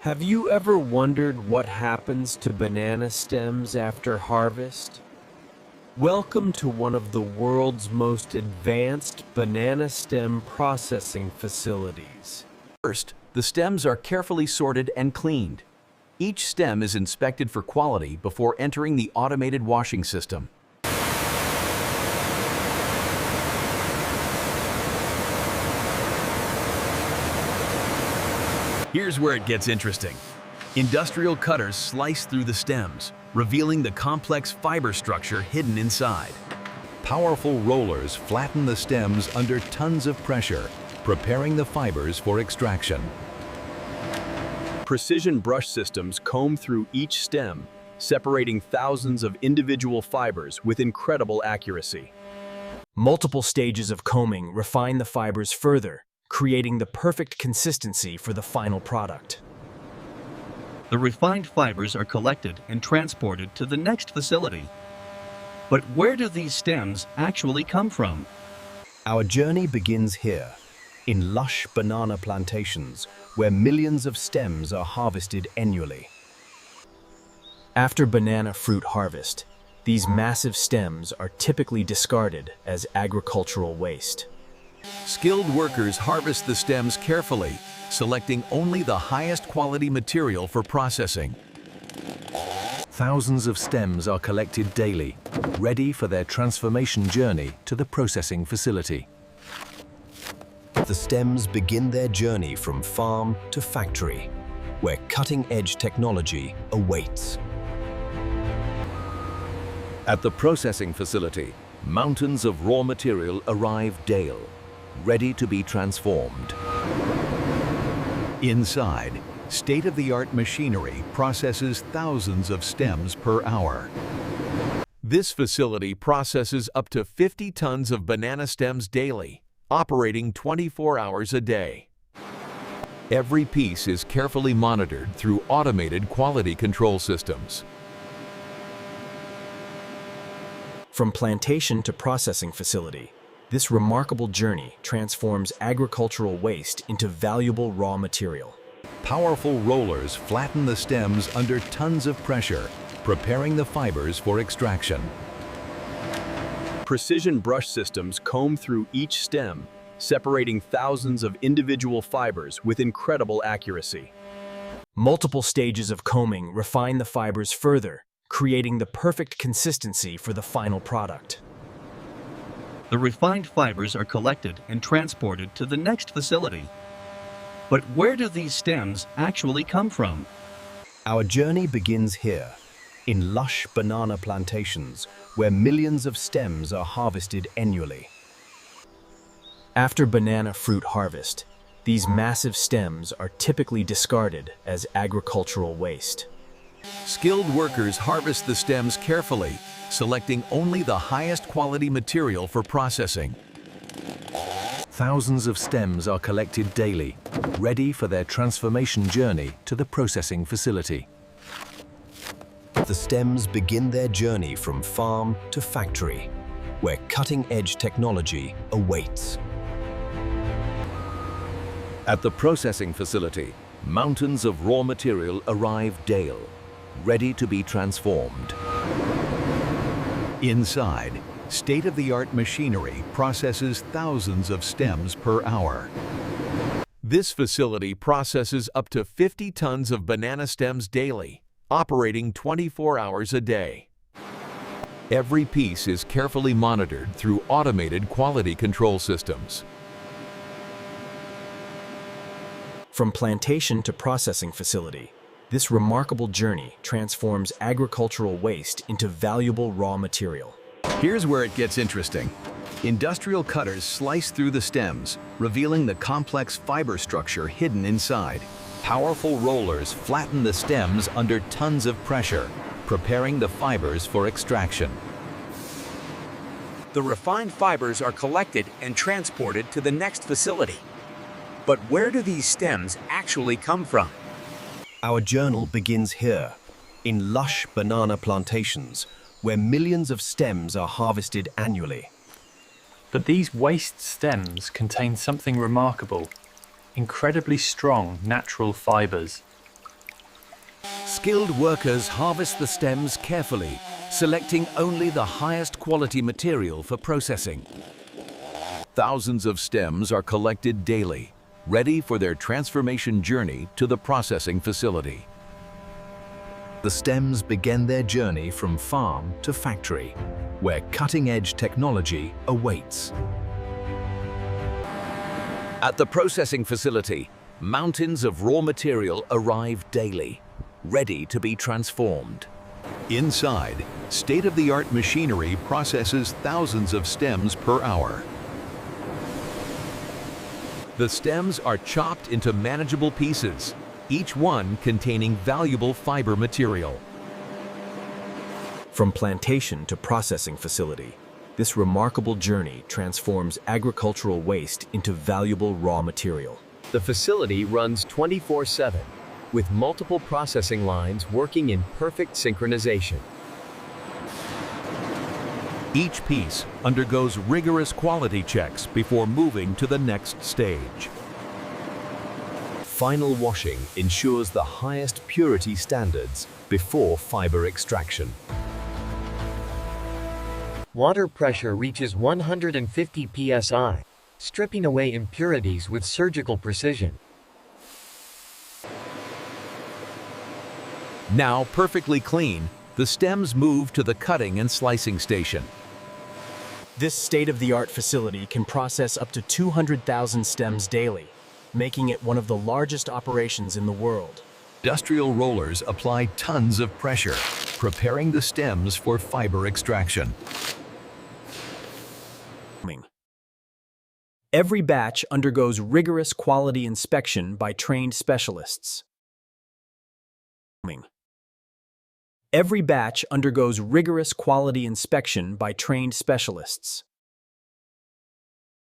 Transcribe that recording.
Have you ever wondered what happens to banana stems after harvest? Welcome to one of the world's most advanced banana stem processing facilities. First, the stems are carefully sorted and cleaned. Each stem is inspected for quality before entering the automated washing system. Here's where it gets interesting. Industrial cutters slice through the stems, revealing the complex fiber structure hidden inside. Powerful rollers flatten the stems under tons of pressure, preparing the fibers for extraction. Precision brush systems comb through each stem, separating thousands of individual fibers with incredible accuracy. Multiple stages of combing refine the fibers further, creating the perfect consistency for the final product. The refined fibers are collected and transported to the next facility. But where do these stems actually come from? Our journey begins here, in lush banana plantations, where millions of stems are harvested annually. After banana fruit harvest, these massive stems are typically discarded as agricultural waste. Skilled workers harvest the stems carefully, selecting only the highest quality material for processing. Thousands of stems are collected daily, ready for their transformation journey to the processing facility. The stems begin their journey from farm to factory, where cutting-edge technology awaits. At the processing facility, mountains of raw material arrive daily, ready to be transformed. Inside, state-of-the-art machinery processes thousands of stems per hour. This facility processes up to 50 tons of banana stems daily, operating 24 hours a day. Every piece is carefully monitored through automated quality control systems. From plantation to processing facility, this remarkable journey transforms agricultural waste into valuable raw material. Powerful rollers flatten the stems under tons of pressure, preparing the fibers for extraction. Precision brush systems comb through each stem, separating thousands of individual fibers with incredible accuracy. Multiple stages of combing refine the fibers further, creating the perfect consistency for the final product. The refined fibers are collected and transported to the next facility. But where do these stems actually come from? Our journey begins here, in lush banana plantations, where millions of stems are harvested annually. After banana fruit harvest, these massive stems are typically discarded as agricultural waste. Skilled workers harvest the stems carefully, selecting only the highest quality material for processing. Thousands of stems are collected daily, ready for their transformation journey to the processing facility. The stems begin their journey from farm to factory, where cutting-edge technology awaits. At the processing facility, mountains of raw material arrive daily, ready to be transformed. Inside, state-of-the-art machinery processes thousands of stems per hour. This facility processes up to 50 tons of banana stems daily, operating 24 hours a day. Every piece is carefully monitored through automated quality control systems. From plantation to processing facility, this remarkable journey transforms agricultural waste into valuable raw material. Here's where it gets interesting. Industrial cutters slice through the stems, revealing the complex fiber structure hidden inside. Powerful rollers flatten the stems under tons of pressure, preparing the fibers for extraction. The refined fibers are collected and transported to the next facility. But where do these stems actually come from? Our journey begins here, in lush banana plantations, where millions of stems are harvested annually. But these waste stems contain something remarkable, incredibly strong natural fibers. Skilled workers harvest the stems carefully, selecting only the highest quality material for processing. Thousands of stems are collected daily, ready for their transformation journey to the processing facility. The stems begin their journey from farm to factory, where cutting-edge technology awaits. At the processing facility, mountains of raw material arrive daily, ready to be transformed. Inside, state-of-the-art machinery processes thousands of stems per hour. The stems are chopped into manageable pieces, each one containing valuable fiber material. From plantation to processing facility, this remarkable journey transforms agricultural waste into valuable raw material. The facility runs 24/7, with multiple processing lines working in perfect synchronization. Each piece undergoes rigorous quality checks before moving to the next stage. Final washing ensures the highest purity standards before fiber extraction. Water pressure reaches 150 psi, stripping away impurities with surgical precision. Now perfectly clean, the stems move to the cutting and slicing station. This state-of-the-art facility can process up to 200,000 stems daily, making it one of the largest operations in the world. Industrial rollers apply tons of pressure, preparing the stems for fiber extraction. Every batch undergoes rigorous quality inspection by trained specialists. Every batch undergoes rigorous quality inspection by trained specialists.